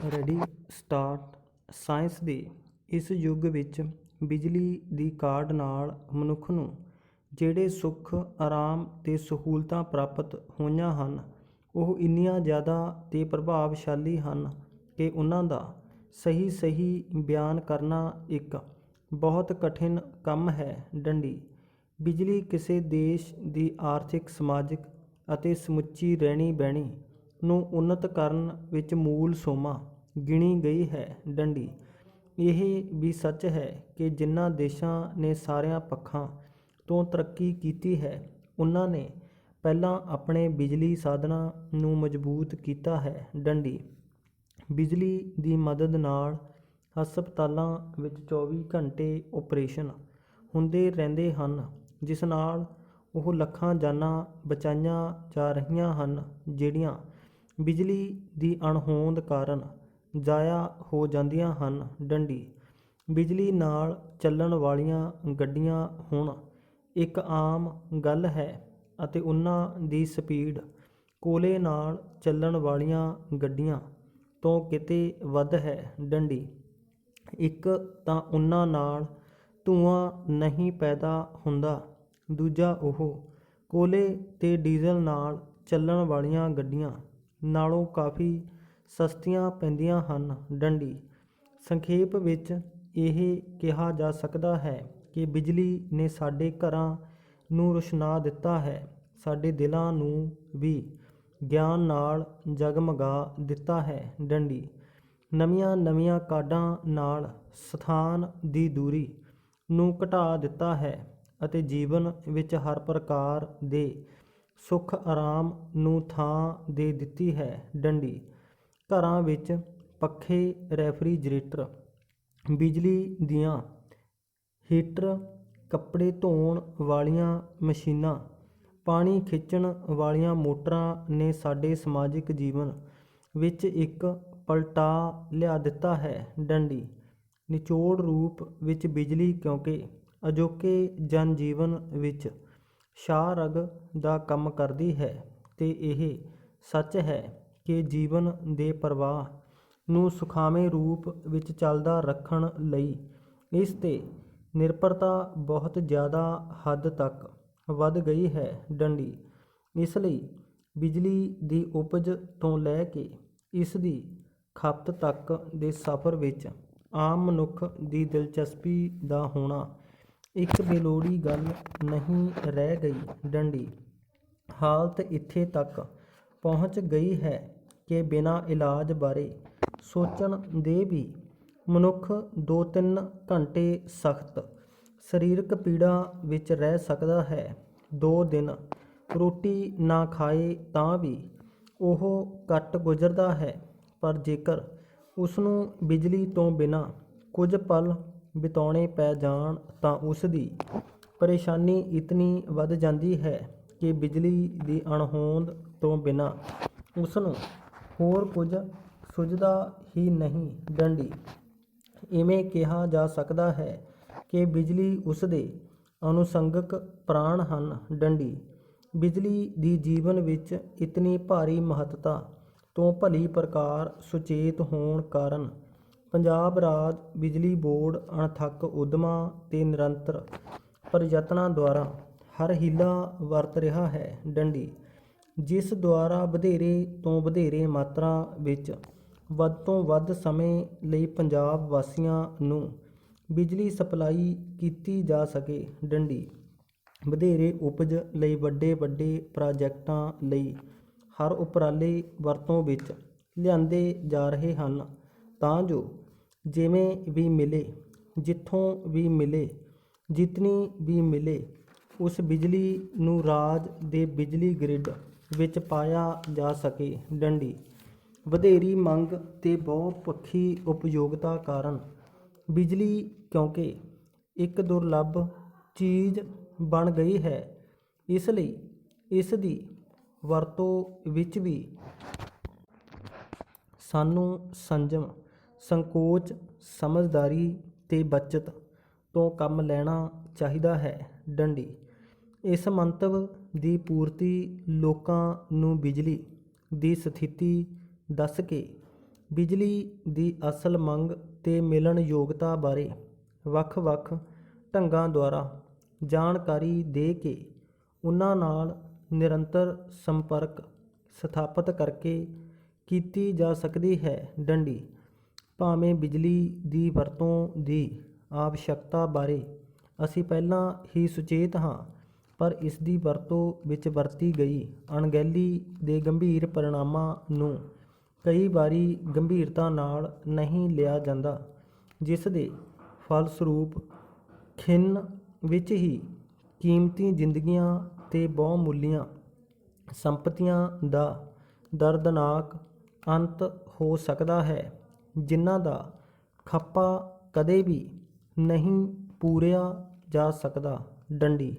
Ready start. Science ਦੇ ਇਸ ਯੁੱਗ ਵਿੱਚ ਬਿਜਲੀ ਦੀ ਕਾਢ ਨਾਲ ਮਨੁੱਖ ਨੂੰ ਜਿਹੜੇ ਸੁੱਖ, ਆਰਾਮ ਤੇ ਸਹੂਲਤਾਂ ਪ੍ਰਾਪਤ ਹੋਈਆਂ ਹਨ, ਉਹ ਇੰਨੀਆਂ ਜ਼ਿਆਦਾ ਤੇ ਪ੍ਰਭਾਵਸ਼ਾਲੀ ਹਨ ਕਿ ਉਹਨਾਂ ਦਾ ਸਹੀ ਬਿਆਨ ਕਰਨਾ ਇੱਕ ਬਹੁਤ ਕਠਿਨ ਕੰਮ ਹੈ। ਡੰਡੀ ਬਿਜਲੀ ਕਿਸੇ ਦੇਸ਼ ਦੀ ਆਰਥਿਕ, ਸਮਾਜਿਕ ਅਤੇ ਸਮੁੱਚੀ ਰਹਿਣੀ-ਬਹਿਣੀ ਨੂੰ ਉੱਨਤ ਕਰਨ ਵਿੱਚ ਮੂਲ ਸੋਮਾ ਗਿਣੀ ਗਈ ਹੈ। ਡੰਡੀ ਇਹ ਵੀ ਸੱਚ ਹੈ ਕਿ ਜਿਨ੍ਹਾਂ ਦੇਸ਼ਾਂ ਨੇ ਸਾਰਿਆਂ ਪੱਖਾਂ ਤੋਂ ਤਰੱਕੀ ਕੀਤੀ ਹੈ, ਉਨ੍ਹਾਂ ਨੇ ਪਹਿਲਾਂ ਆਪਣੇ ਬਿਜਲੀ ਸਾਧਨਾਂ ਨੂੰ ਮਜ਼ਬੂਤ ਕੀਤਾ ਹੈ। ਡੰਡੀ ਬਿਜਲੀ ਦੀ ਮਦਦ ਨਾਲ ਹਸਪਤਾਲਾਂ ਵਿੱਚ 24 ਘੰਟੇ ਆਪਰੇਸ਼ਨ ਹੁੰਦੇ ਰਹਿੰਦੇ ਹਨ, ਜਿਸ ਨਾਲ ਉਹ ਲੱਖਾਂ ਜਾਨਾਂ ਬਚਾਈਆਂ ਜਾ ਰਹੀਆਂ ਹਨ, ਜਿਹੜੀਆਂ ਬਿਜਲੀ ਦੀ ਅਣਹੋਂਦ ਕਾਰਨ ਜ਼ਾਇਆ ਹੋ ਜਾਂਦੀਆਂ ਹਨ। ਡੰਡੀ ਬਿਜਲੀ ਨਾਲ ਚੱਲਣ ਵਾਲੀਆਂ ਗੱਡੀਆਂ ਹੁਣ ਇੱਕ ਆਮ ਗੱਲ ਹੈ ਅਤੇ ਉਨ੍ਹਾਂ ਦੀ ਸਪੀਡ ਕੋਲੇ ਨਾਲ ਚੱਲਣ ਵਾਲੀਆਂ ਗੱਡੀਆਂ ਤੋਂ ਕਿਤੇ ਵੱਧ ਹੈ। ਡੰਡੀ ਇੱਕ ਤਾਂ ਉਨ੍ਹਾਂ ਨਾਲ ਧੂੰਆਂ ਨਹੀਂ ਪੈਦਾ ਹੁੰਦਾ, ਦੂਜਾ ਉਹ ਕੋਲੇ ਤੇ ਡੀਜ਼ਲ ਨਾਲ ਚੱਲਣ ਵਾਲੀਆਂ ਗੱਡੀਆਂ ਨਾਲੋਂ ਕਾਫੀ ਸਸਤੀਆਂ ਪੈਂਦੀਆਂ ਹਨ। ਡੰਡੀ ਸੰਖੇਪ ਵਿੱਚ ਇਹ ਕਿਹਾ ਜਾ ਸਕਦਾ ਹੈ ਕਿ ਬਿਜਲੀ ਨੇ ਸਾਡੇ ਘਰਾਂ ਨੂੰ ਰੁਸ਼ਨਾ ਦਿੱਤਾ ਹੈ, ਸਾਡੇ ਦਿਲਾਂ ਨੂੰ ਵੀ ਗਿਆਨ ਨਾਲ ਜਗਮਗਾ ਦਿੱਤਾ ਹੈ। ਡੰਡੀ ਨਵੀਆਂ ਕਾਢਾਂ ਨਾਲ ਸਥਾਨ ਦੀ ਦੂਰੀ ਨੂੰ ਘਟਾ ਦਿੱਤਾ ਹੈ ਅਤੇ ਜੀਵਨ ਵਿੱਚ ਹਰ ਪ੍ਰਕਾਰ ਦੇ ਸੁੱਖ, ਆਰਾਮ ਨੂੰ ਥਾਂ ਦੇ ਦਿੱਤੀ ਹੈ। ਡੰਡੀ ਘਰਾਂ ਵਿੱਚ ਪੱਖੇ, ਰੈਫਰੀਜਰੇਟਰ, ਬਿਜਲੀ ਦੀਆਂ ਹੀਟਰ, ਕੱਪੜੇ ਧੋਣ ਵਾਲੀਆਂ ਮਸ਼ੀਨਾਂ, ਪਾਣੀ ਖਿੱਚਣ ਵਾਲੀਆਂ ਮੋਟਰਾਂ ਨੇ ਸਾਡੇ ਸਮਾਜਿਕ ਜੀਵਨ ਵਿੱਚ ਇੱਕ ਪਲਟਾਅ ਲਿਆ ਦਿੱਤਾ ਹੈ। ਡੰਡੀ ਨਿਚੋੜ ਰੂਪ ਵਿੱਚ ਬਿਜਲੀ ਕਿਉਂਕਿ ਅਜੋਕੇ ਜਨ-ਜੀਵਨ ਵਿੱਚ ਸ਼ਾਹ-ਰਗ ਦਾ ਕੰਮ ਕਰਦੀ ਹੈ ਤੇ ਇਹ ਸੱਚ ਹੈ ਕਿ ਜੀਵਨ ਦੇ ਪ੍ਰਵਾਹ ਨੂੰ ਸੁਖਾਵੇਂ ਰੂਪ ਵਿੱਚ ਚੱਲਦਾ ਰੱਖਣ ਲਈ ਇਸ 'ਤੇ ਨਿਰਭਰਤਾ ਬਹੁਤ ਜ਼ਿਆਦਾ ਹੱਦ ਤੱਕ ਵੱਧ ਗਈ ਹੈ। ਡੰਡੀ ਇਸ ਲਈ ਬਿਜਲੀ ਦੀ ਉਪਜ ਤੋਂ ਲੈ ਕੇ ਇਸ ਦੀ ਖਪਤ ਤੱਕ ਦੇ ਸਫ਼ਰ ਵਿੱਚ ਆਮ ਮਨੁੱਖ ਦੀ ਦਿਲਚਸਪੀ ਦਾ ਹੋਣਾ ਇੱਕ ਬੇਲੋੜੀ ਗੱਲ ਨਹੀਂ ਰਹਿ ਗਈ। ਡੰਡੀ ਹਾਲਤ ਇੱਥੇ ਤੱਕ ਪਹੁੰਚ ਗਈ ਹੈ ਕਿ ਬਿਨਾਂ ਇਲਾਜ ਬਾਰੇ ਸੋਚਣ ਦੇ ਵੀ ਮਨੁੱਖ 2-3 ਘੰਟੇ ਸਖਤ ਸਰੀਰਕ ਪੀੜਾ ਵਿੱਚ ਰਹਿ ਸਕਦਾ ਹੈ। 2 ਦਿਨ ਰੋਟੀ ਨਾ ਖਾਏ ਤਾਂ ਵੀ ਉਹ ਕੱਟ ਗੁਜ਼ਰਦਾ ਹੈ, ਪਰ ਜੇਕਰ ਉਸਨੂੰ ਬਿਜਲੀ ਤੋਂ ਬਿਨਾਂ ਕੁਝ ਪਲ ਬਿਤਾਉਣੇ ਪੈ ਜਾਣ ਤਾਂ ਉਸ ਦੀ ਪਰੇਸ਼ਾਨੀ ਇਤਨੀ ਵੱਧ ਜਾਂਦੀ ਹੈ ਕਿ ਬਿਜਲੀ ਦੀ ਅਣਹੋਂਦ ਤੋਂ ਬਿਨਾਂ ਉਸਨੂੰ ਹੋਰ ਕੁਝ ਸੁੱਝਦਾ ਹੀ ਨਹੀਂ। ਡੰਡੀ ਇਵੇਂ ਕਿਹਾ ਜਾ ਸਕਦਾ ਹੈ ਕਿ ਬਿਜਲੀ ਉਸਦੇ ਅਨੁਸ਼ੰਗਕ ਪ੍ਰਾਣ ਹਨ। ਡੰਡੀ ਬਿਜਲੀ ਦੀ ਜੀਵਨ ਵਿੱਚ ਇਤਨੀ ਭਾਰੀ ਮਹੱਤਤਾ ਤੋਂ ਭਲੀ ਪ੍ਰਕਾਰ ਸੁਚੇਤ ਹੋਣ ਕਾਰਨ ਪੰਜਾਬ ਰਾਜ ਬਿਜਲੀ ਬੋਰਡ ਅਣਥੱਕ ਉੱਦਮਾਂ ਤੇ ਨਿਰੰਤਰ ਪ੍ਰਯਤਨਾਂ ਦੁਆਰਾ ਹਰ ਹੀਲਾ ਵਰਤ ਰਿਹਾ ਹੈ। ਡੰਡੀ ਜਿਸ ਦੁਆਰਾ ਵਧੇਰੇ ਤੋਂ ਵਧੇਰੇ ਮਾਤਰਾ ਵਿੱਚ ਵੱਧ ਤੋਂ ਵੱਧ ਸਮੇਂ ਲਈ ਪੰਜਾਬ ਵਾਸੀਆਂ ਨੂੰ ਬਿਜਲੀ ਸਪਲਾਈ ਕੀਤੀ ਜਾ ਸਕੇ। ਡੰਡੀ ਵਧੇਰੇ ਉਪਜ ਲਈ ਵੱਡੇ ਪ੍ਰਾਜੈਕਟਾਂ ਲਈ ਹਰ ਉਪਰਾਲੇ ਵਰਤੋਂ ਵਿੱਚ ਲਿਆਂਦੇ ਜਾ ਰਹੇ ਹਨ ਤਾਂ ਜੋ ਜਿਵੇਂ ਵੀ ਮਿਲੇ, ਜਿੱਥੋਂ ਵੀ ਮਿਲੇ, ਜਿਤਨੀ ਵੀ ਮਿਲੇ, ਉਸ ਬਿਜਲੀ ਨੂੰ ਰਾਜ ਦੇ ਬਿਜਲੀ ਗ੍ਰਿਡ ਵਿੱਚ ਪਾਇਆ ਜਾ ਸਕੇ। ਡੰਡੀ ਵਧੇਰੀ ਮੰਗ ਤੇ ਬਹੁਪੱਖੀ ਉਪਯੋਗਤਾ ਕਾਰਨ ਬਿਜਲੀ ਕਿਉਂਕਿ ਇੱਕ ਦੁਰਲੱਭ ਚੀਜ਼ ਬਣ ਗਈ ਹੈ, ਇਸ ਲਈ ਇਸ ਦੀ ਵਰਤੋਂ ਵਿੱਚ ਵੀ ਸਾਨੂੰ ਸੰਜਮ, ਸੰਕੋਚ, ਸਮਝਦਾਰੀ ਤੇ ਬੱਚਤ ਤੋਂ ਕੰਮ ਲੈਣਾ ਚਾਹੀਦਾ ਹੈ। ਡੰਡੀ ਇਸ ਮੰਤਵ ਦੀ ਪੂਰਤੀ ਲੋਕਾਂ ਨੂੰ ਬਿਜਲੀ ਦੀ ਸਥਿਤੀ ਦੱਸ ਕੇ ਬਿਜਲੀ ਦੀ ਅਸਲ ਮੰਗ ਤੇ ਮਿਲਣ ਯੋਗਤਾ ਬਾਰੇ ਵੱਖ-ਵੱਖ ਢੰਗਾਂ ਦੁਆਰਾ ਜਾਣਕਾਰੀ ਦੇ ਕੇ ਉਹਨਾਂ ਨਾਲ ਨਿਰੰਤਰ ਸੰਪਰਕ ਸਥਾਪਿਤ ਕਰਕੇ ਕੀਤੀ ਜਾ ਸਕਦੀ ਹੈ। ਡੰਡੀ ਭਾਵੇਂ ਬਿਜਲੀ ਦੀ ਵਰਤੋਂ ਦੀ ਆਵਸ਼ਕਤਾ ਬਾਰੇ ਅਸੀਂ ਪਹਿਲਾਂ ਹੀ ਸੁਚੇਤ ਹਾਂ, ਪਰ ਇਸ ਦੀ ਵਰਤੋਂ ਵਿੱਚ ਵਰਤੀ ਗਈ ਅਣਗਹਿਲੀ ਦੇ ਗੰਭੀਰ ਪਰਿਣਾਮਾਂ ਨੂੰ ਕਈ ਵਾਰੀ ਗੰਭੀਰਤਾ ਨਾਲ ਨਹੀਂ ਲਿਆ ਜਾਂਦਾ, ਜਿਸ ਦੇ ਫਲਸਰੂਪ ਖਿਣ ਵਿੱਚ ਹੀ ਕੀਮਤੀ ਜ਼ਿੰਦਗੀਆਂ ਤੇ ਬਹੁਮੁੱਲੀਆਂ ਸੰਪਤੀਆਂ ਦਾ ਦਰਦਨਾਕ ਅੰਤ ਹੋ ਸਕਦਾ ਹੈ, ਜਿਨ੍ਹਾਂ ਦਾ ਖੱਪਾ ਕਦੇ ਵੀ ਨਹੀਂ ਪੂਰਿਆ ਜਾ ਸਕਦਾ। ਡੰਡੀ